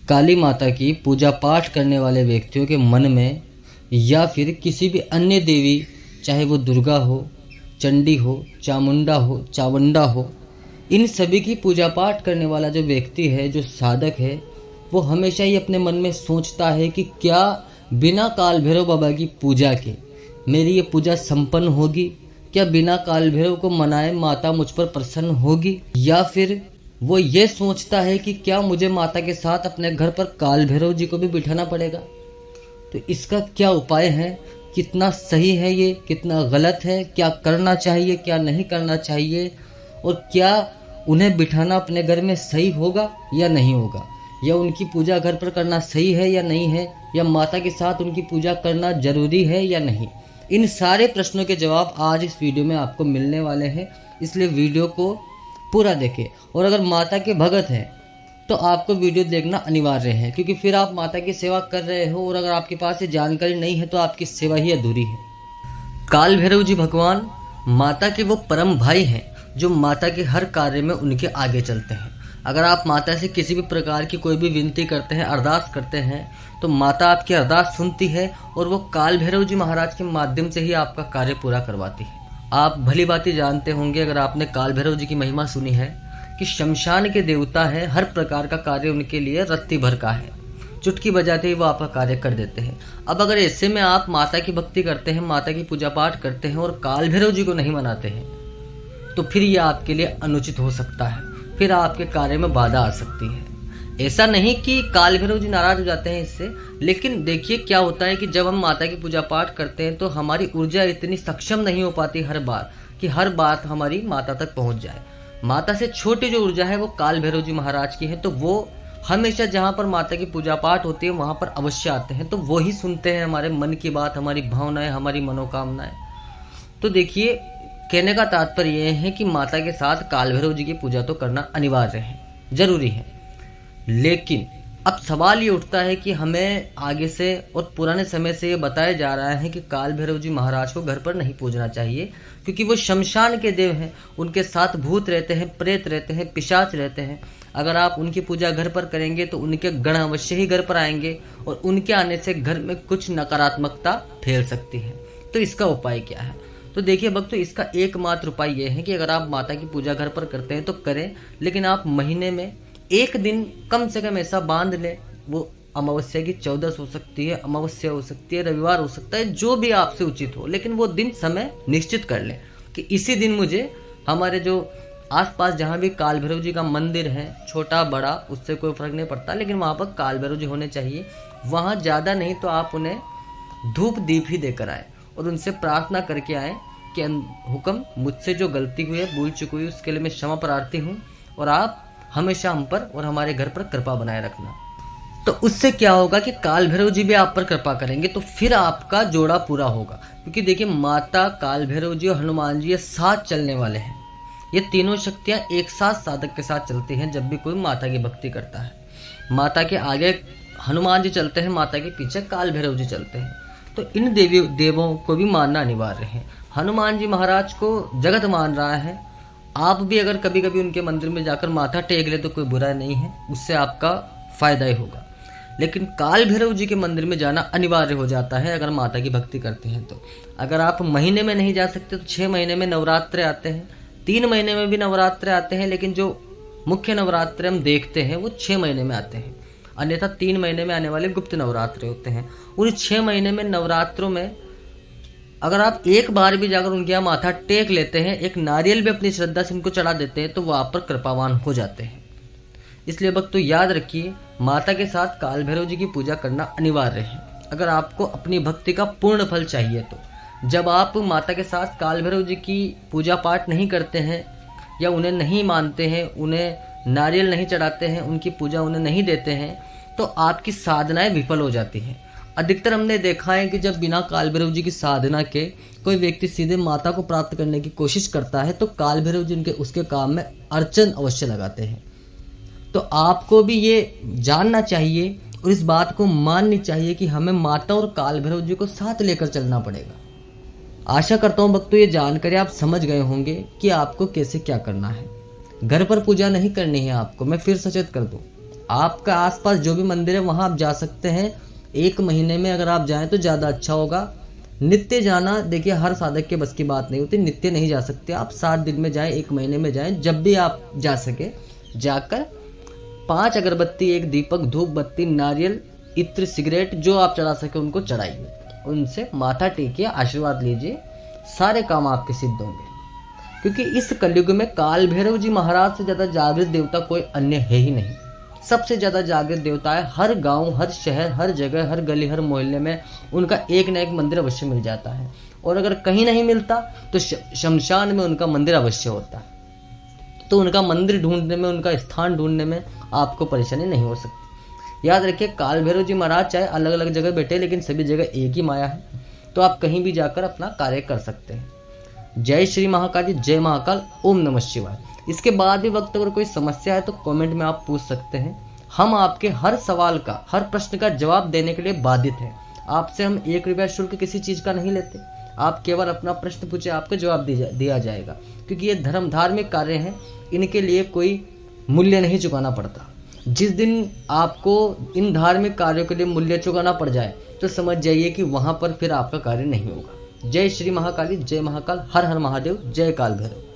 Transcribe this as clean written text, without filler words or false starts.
काली माता की पूजा पाठ करने वाले व्यक्तियों के मन में या फिर किसी भी अन्य देवी, चाहे वो दुर्गा हो, चंडी हो, चामुंडा हो, चावंडा हो, इन सभी की पूजा पाठ करने वाला जो व्यक्ति है, जो साधक है, वो हमेशा ही अपने मन में सोचता है कि क्या बिना काल भैरव बाबा की पूजा के मेरी ये पूजा संपन्न होगी? क्या बिना काल भैरव को मनाए माता मुझ पर प्रसन्न होगी? या फिर वो ये सोचता है कि क्या मुझे माता के साथ अपने घर पर काल भैरव जी को भी बिठाना पड़ेगा? तो इसका क्या उपाय है? कितना सही है ये, कितना गलत है? क्या करना चाहिए, क्या नहीं करना चाहिए? और क्या उन्हें बिठाना अपने घर में सही होगा या नहीं होगा? या उनकी पूजा घर पर करना सही है या नहीं है? या माता के साथ उनकी पूजा करना जरूरी है या नहीं? इन सारे प्रश्नों के जवाब आज इस वीडियो में आपको मिलने वाले हैं, इसलिए वीडियो को पूरा देखें। और अगर माता के भगत हैं तो आपको वीडियो देखना अनिवार्य है, क्योंकि फिर आप माता की सेवा कर रहे हो और अगर आपके पास ये जानकारी नहीं है तो आपकी सेवा ही अधूरी है। काल भैरव जी भगवान माता के वो परम भाई हैं जो माता के हर कार्य में उनके आगे चलते हैं। अगर आप माता से किसी भी प्रकार की कोई भी विनती करते हैं, अरदास करते हैं, तो माता आपकी अरदास सुनती है और वो काल भैरव जी महाराज के माध्यम से ही आपका कार्य पूरा करवाती है। आप भली भांति जानते होंगे, अगर आपने काल भैरव जी की महिमा सुनी है, कि शमशान के देवता है, हर प्रकार का कार्य उनके लिए रत्ती भर का है, चुटकी बजाते ही वो आपका कार्य कर देते हैं। अब अगर ऐसे में आप माता की भक्ति करते हैं, माता की पूजा पाठ करते हैं और काल भैरव जी को नहीं मनाते हैं, तो फिर यह आपके लिए अनुचित हो सकता है, फिर आपके कार्य में बाधा आ सकती है। ऐसा नहीं कि काल भैरव जी नाराज हो जाते हैं इससे, लेकिन देखिए क्या होता है कि जब हम माता की पूजा पाठ करते हैं तो हमारी ऊर्जा इतनी सक्षम नहीं हो पाती हर बार कि हर बात हमारी माता तक पहुंच जाए। माता से छोटी जो ऊर्जा है वो काल भैरव जी महाराज की है, तो वो हमेशा जहाँ पर माता की पूजा पाठ होती है वहाँ पर अवश्य आते हैं, तो वो ही सुनते हैं हमारे मन की बात, हमारी भावनाएं, हमारी मनोकामनाएं। तो देखिए, कहने का तात्पर्य यह है कि माता के साथ काल भैरव जी की पूजा तो करना अनिवार्य है, जरूरी है। लेकिन अब सवाल ये उठता है कि हमें आगे से और पुराने समय से ये बताया जा रहा है कि काल भैरव जी महाराज को घर पर नहीं पूजना चाहिए, क्योंकि वो शमशान के देव हैं, उनके साथ भूत रहते हैं, प्रेत रहते हैं, पिशाच रहते हैं। अगर आप उनकी पूजा घर पर करेंगे तो उनके गण अवश्य ही घर पर आएंगे और उनके आने से घर में कुछ नकारात्मकता फैल सकती है। तो इसका उपाय क्या है? तो देखिए भक्तों, इसका एकमात्र उपाय यह है कि अगर आप माता की पूजा घर पर करते हैं तो करें, लेकिन आप महीने में एक दिन कम से कम ऐसा बांध लें। वो अमावस्या की 14 हो सकती है, अमावस्या हो सकती है, रविवार हो सकता है, जो भी आपसे उचित हो, लेकिन वो दिन समय निश्चित कर लें कि इसी दिन मुझे हमारे जो आसपास जहाँ भी काल भैरव जी का मंदिर है, छोटा बड़ा उससे कोई फर्क नहीं पड़ता, लेकिन वहाँ पर काल भैरव जी होने चाहिए। वहाँ ज़्यादा नहीं तो आप उन्हें धूप दीप ही देकर आए और उनसे प्रार्थना करके आए कि हुक्म, मुझसे जो गलती हुई है, भूल चुकी हुई, उसके लिए मैं क्षमा प्रार्थी हूँ और आप हमेशा हम पर और हमारे घर पर कृपा बनाए रखना। तो उससे क्या होगा कि काल भैरव जी भी आप पर कृपा करेंगे, तो फिर आपका जोड़ा पूरा होगा। क्योंकि देखिए, माता, काल भैरव जी और हनुमान जी ये साथ चलने वाले हैं। ये तीनों शक्तियां एक साथ साधक के साथ चलती हैं जब भी कोई माता की भक्ति करता है। माता के आगे हनुमान जी चलते हैं, माता के पीछे काल भैरव जी चलते हैं। तो इन देवों को भी मानना अनिवार्य है। हनुमान जी महाराज को जगत मान रहा है, आप भी अगर कभी कभी उनके मंदिर में जाकर माथा टेक ले तो कोई बुरा नहीं है, उससे आपका फायदा ही होगा। लेकिन काल भैरव जी के मंदिर में जाना अनिवार्य हो जाता है अगर माता की भक्ति करते हैं तो। अगर आप महीने में नहीं जा सकते तो 6 महीने में नवरात्रे आते हैं, 3 महीने में भी नवरात्रे आते हैं, लेकिन जो मुख्य नवरात्रे हम देखते हैं वो 6 महीने में आते हैं। अन्यथा 3 महीने में आने वाले गुप्त नवरात्रे होते हैं। उन 6 महीने में नवरात्रों में अगर आप एक बार भी जाकर उनके यहाँ माथा टेक लेते हैं, एक नारियल भी अपनी श्रद्धा से उनको चढ़ा देते हैं, तो वो आप पर कृपावान हो जाते हैं। इसलिए भक्तों याद रखिए, माता के साथ काल भैरव जी की पूजा करना अनिवार्य है अगर आपको अपनी भक्ति का पूर्ण फल चाहिए तो। जब आप माता के साथ काल भैरव जी की पूजा पाठ नहीं करते हैं या उन्हें नहीं मानते हैं, उन्हें नारियल नहीं चढ़ाते हैं, उनकी पूजा उन्हें नहीं देते हैं, तो आपकी साधनाएं विफल हो जाती हैं। अधिकतर हमने देखा है कि जब बिना काल भैरव जी की साधना के कोई व्यक्ति सीधे माता को प्राप्त करने की कोशिश करता है तो काल भैरव जी उसके काम में अड़चन अवश्य लगाते हैं। तो आपको भी ये जानना चाहिए और इस बात को माननी चाहिए कि हमें माता और काल भैरव जी को साथ लेकर चलना पड़ेगा। आशा करता हूँ भक्तों ये जानकारी आप समझ गए होंगे कि आपको कैसे क्या करना है। घर पर पूजा नहीं करनी है आपको, मैं फिर सचेत कर दूं, आपका आसपास जो भी मंदिर है वहाँ आप जा सकते हैं। 1 महीने में अगर आप जाएं तो ज़्यादा अच्छा होगा। नित्य जाना देखिए हर साधक के बस की बात नहीं होती, नित्य नहीं जा सकते आप। 7 दिन में जाएं, 1 महीने में जाएं, जब भी आप जा सके जाकर 5 अगरबत्ती, 1 दीपक, धूप बत्ती, नारियल, इत्र, सिगरेट जो आप चढ़ा सके उनको चढ़ाइए, उनसे माथा टेकिए, आशीर्वाद लीजिए, सारे काम आपके सिद्ध होंगे। क्योंकि इस कलयुग में काल भैरव जी महाराज से ज़्यादा जागृत देवता कोई अन्य है ही नहीं। सबसे ज़्यादा जागृत देवता है। हर गांव, हर शहर, हर जगह, हर गली, हर मोहल्ले में उनका एक न एक मंदिर अवश्य मिल जाता है। और अगर कहीं नहीं मिलता तो शमशान में उनका मंदिर अवश्य होता है। तो उनका मंदिर ढूंढने में, उनका स्थान ढूंढने में आपको परेशानी नहीं हो सकती। याद रखिए, काल भैरव जी महाराज चाहे अलग अलग जगह बैठे, लेकिन सभी जगह एक ही माया है। तो आप कहीं भी जाकर अपना कार्य कर सकते हैं। जय श्री महाकाल जी, जय महाकाल, ओम नमः शिवाय। इसके बाद भी वक्त अगर कोई समस्या है तो कमेंट में आप पूछ सकते हैं। हम आपके हर सवाल का, हर प्रश्न का जवाब देने के लिए बाधित हैं। आपसे हम 1 रुपया शुल्क किसी चीज़ का नहीं लेते। आप केवल अपना प्रश्न पूछे, आपको जवाब दिया जाएगा। क्योंकि ये धार्मिक कार्य हैं, इनके लिए कोई मूल्य नहीं चुकाना पड़ता। जिस दिन आपको इन धार्मिक कार्यों के लिए मूल्य चुकाना पड़ जाए तो समझ जाइए कि वहाँ पर फिर आपका कार्य नहीं होगा। जय श्री महाकाली, जय महाकाल, हर हर महादेव, जय काल भैरव।